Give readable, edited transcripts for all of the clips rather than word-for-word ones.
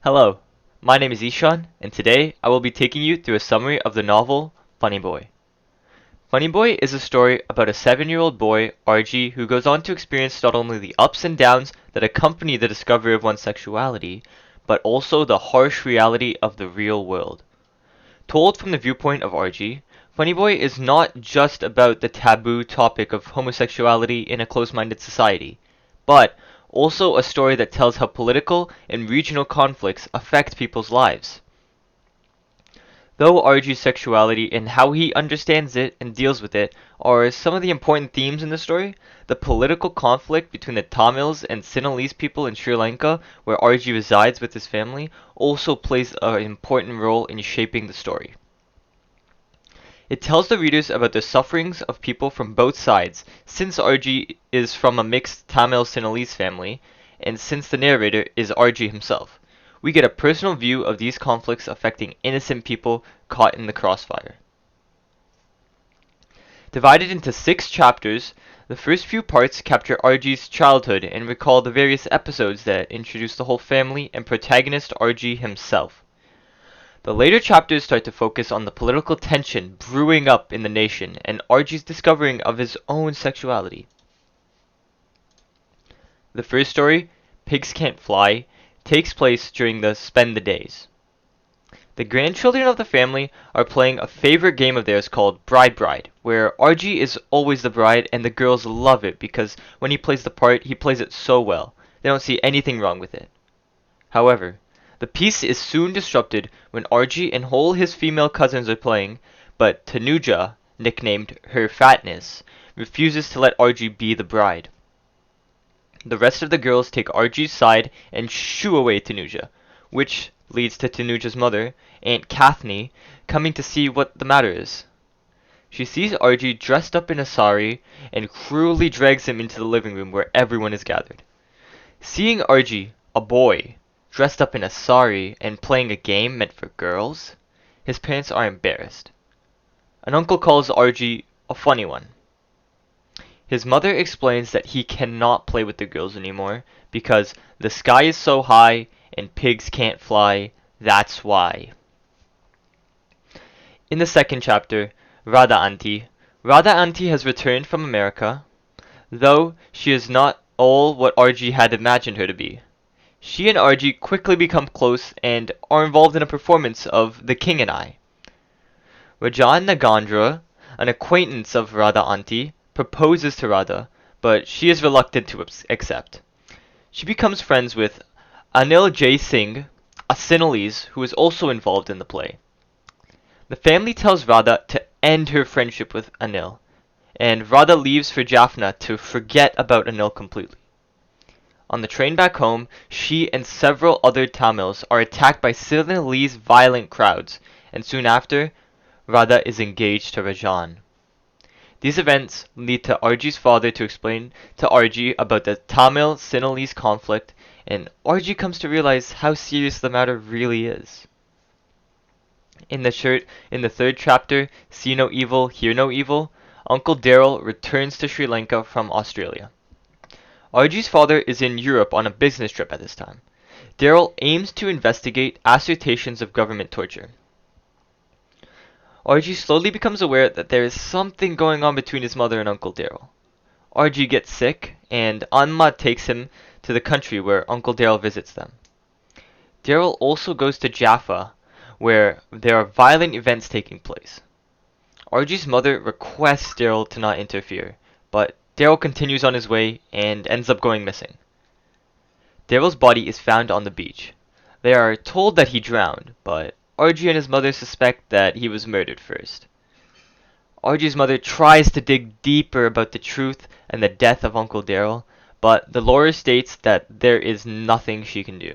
Hello, my name is Ishan, and today I will be taking you through a summary of the novel Funny Boy. Funny Boy is a story about a 7-year-old boy, RG, who goes on to experience not only the ups and downs that accompany the discovery of one's sexuality, but also the harsh reality of the real world. Told from the viewpoint of RG, Funny Boy is not just about the taboo topic of homosexuality in a closed-minded society, but also a story that tells how political and regional conflicts affect people's lives. Though RG's sexuality and how he understands it and deals with it are some of the important themes in the story, the political conflict between the Tamils and Sinhalese people in Sri Lanka, where RG resides with his family, also plays an important role in shaping the story. It tells the readers about the sufferings of people from both sides, since RG is from a mixed Tamil-Sinhalese family, and since the narrator is RG himself. We get a personal view of these conflicts affecting innocent people caught in the crossfire. Divided into 6 chapters, the first few parts capture RG's childhood and recall the various episodes that introduce the whole family and protagonist RG himself. The later chapters start to focus on the political tension brewing up in the nation and RG's discovering of his own sexuality. The first story, Pigs Can't Fly, takes place during the Spend the Days. The grandchildren of the family are playing a favorite game of theirs called Bride Bride, where RG is always the bride and the girls love it because when he plays the part, he plays it so well. They don't see anything wrong with it. However, the peace is soon disrupted when RG and all his female cousins are playing, but Tanuja, nicknamed Her Fatness, refuses to let RG be the bride. The rest of the girls take RG's side and shoo away Tanuja, which leads to Tanuja's mother, Aunt Kathni, coming to see what the matter is. She sees RG dressed up in a sari and cruelly drags him into the living room where everyone is gathered. Seeing RG, a boy, dressed up in a sari and playing a game meant for girls, his parents are embarrassed. An uncle calls RG a funny one. His mother explains that he cannot play with the girls anymore because the sky is so high and pigs can't fly, that's why. In the second chapter, Radha Auntie. Radha Auntie has returned from America, though she is not all what RG had imagined her to be. She and RG quickly become close and are involved in a performance of The King and I. Rajan Nagandra, an acquaintance of Radha Auntie, proposes to Radha, but she is reluctant to accept. She becomes friends with Anil Jay Singh, a Sinhalese who is also involved in the play. The family tells Radha to end her friendship with Anil, and Radha leaves for Jaffna to forget about Anil completely. On the train back home, she and several other Tamils are attacked by Sinhalese violent crowds, and soon after, Radha is engaged to Rajan. These events lead to RG's father to explain to RG about the Tamil-Sinhalese conflict, and RG comes to realize how serious the matter really is. In the third chapter, See No Evil, Hear No Evil, Uncle Daryl returns to Sri Lanka from Australia. RG's father is in Europe on a business trip at this time. Daryl aims to investigate assertions of government torture. RG slowly becomes aware that there is something going on between his mother and Uncle Daryl. RG gets sick, and Anma takes him to the country where Uncle Daryl visits them. Daryl also goes to Jaffa, where there are violent events taking place. RG's mother requests Daryl to not interfere, but Daryl continues on his way and ends up going missing. Daryl's body is found on the beach. They are told that he drowned, but RG and his mother suspect that he was murdered first. RG's mother tries to dig deeper about the truth and the death of Uncle Daryl, but the lawyer states that there is nothing she can do.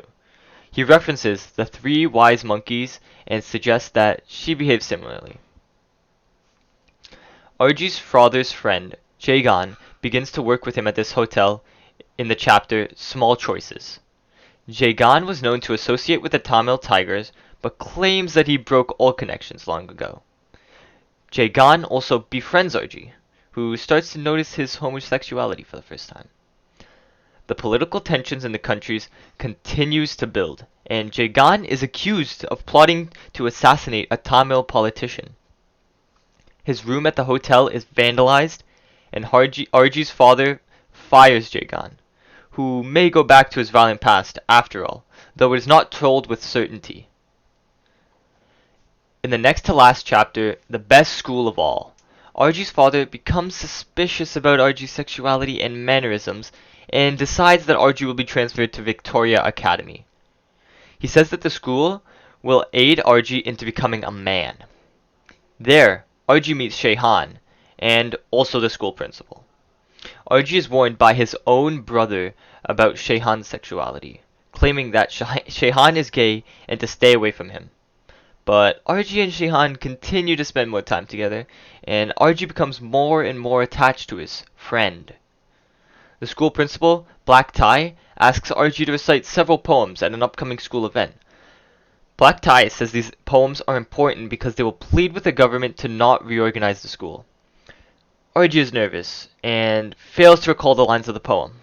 He references the 3 wise monkeys and suggests that she behaves similarly. RG's father's friend, Jagan, begins to work with him at this hotel in the chapter Small Choices. Jagan was known to associate with the Tamil Tigers, but claims that he broke all connections long ago. Jagan also befriends RG, who starts to notice his homosexuality for the first time. The political tensions in the countries continues to build, and Jagan is accused of plotting to assassinate a Tamil politician. His room at the hotel is vandalized, and Arjie's father fires Jagan, who may go back to his violent past after all, though it is not told with certainty. In the next to last chapter, The Best School of All, Arjie's father becomes suspicious about Arjie's sexuality and mannerisms and decides that Arjie will be transferred to Victoria Academy. He says that the school will aid Arjie into becoming a man. There, Arjie meets Shehan, and also the school principal. Arjie is warned by his own brother about Shehan's sexuality, claiming that Shehan is gay and to stay away from him. But Arjie and Shehan continue to spend more time together, and Arjie becomes more and more attached to his friend. The school principal, Black Tie, asks Arjie to recite several poems at an upcoming school event. Black Tie says these poems are important because they will plead with the government to not reorganize the school. Arjie is nervous and fails to recall the lines of the poem.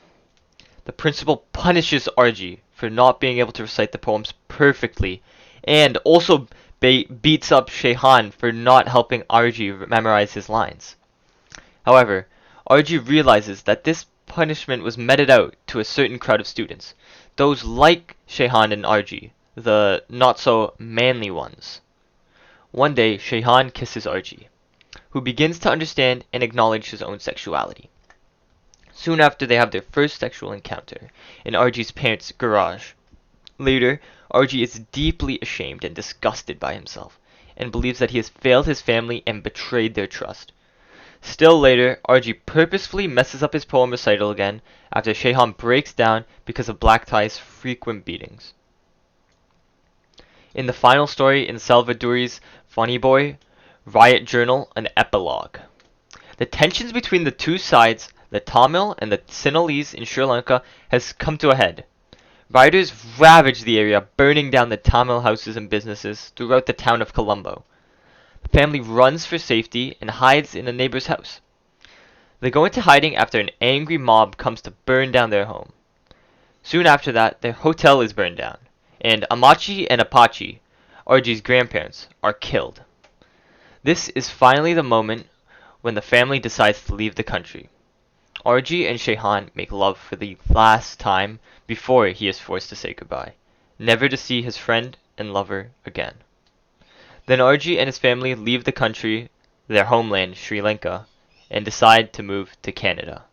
The principal punishes Arjie for not being able to recite the poems perfectly, and also beats up Shehan for not helping Arjie memorize his lines. However, Arjie realizes that this punishment was meted out to a certain crowd of students, those like Shehan and Arjie, the not-so-manly ones. One day, Shehan kisses Arjie, who begins to understand and acknowledge his own sexuality. Soon after, they have their first sexual encounter in Arjie's parents' garage. Later, Arjie is deeply ashamed and disgusted by himself, and believes that he has failed his family and betrayed their trust. Still later, Arjie purposefully messes up his poem recital again after Shehan breaks down because of Black Tie's frequent beatings. In the final story in Salvadori's Funny Boy, Riot Journal, an epilogue. The tensions between the two sides, the Tamil and the Sinhalese in Sri Lanka, has come to a head. Rioters ravage the area, burning down the Tamil houses and businesses throughout the town of Colombo. The family runs for safety and hides in a neighbor's house. They go into hiding after an angry mob comes to burn down their home. Soon after that, their hotel is burned down, and Amachi and Apache, Arjie's grandparents, are killed. This is finally the moment when the family decides to leave the country. Arjie and Shehan make love for the last time before he is forced to say goodbye, never to see his friend and lover again. Then Arjie and his family leave the country, their homeland, Sri Lanka, and decide to move to Canada.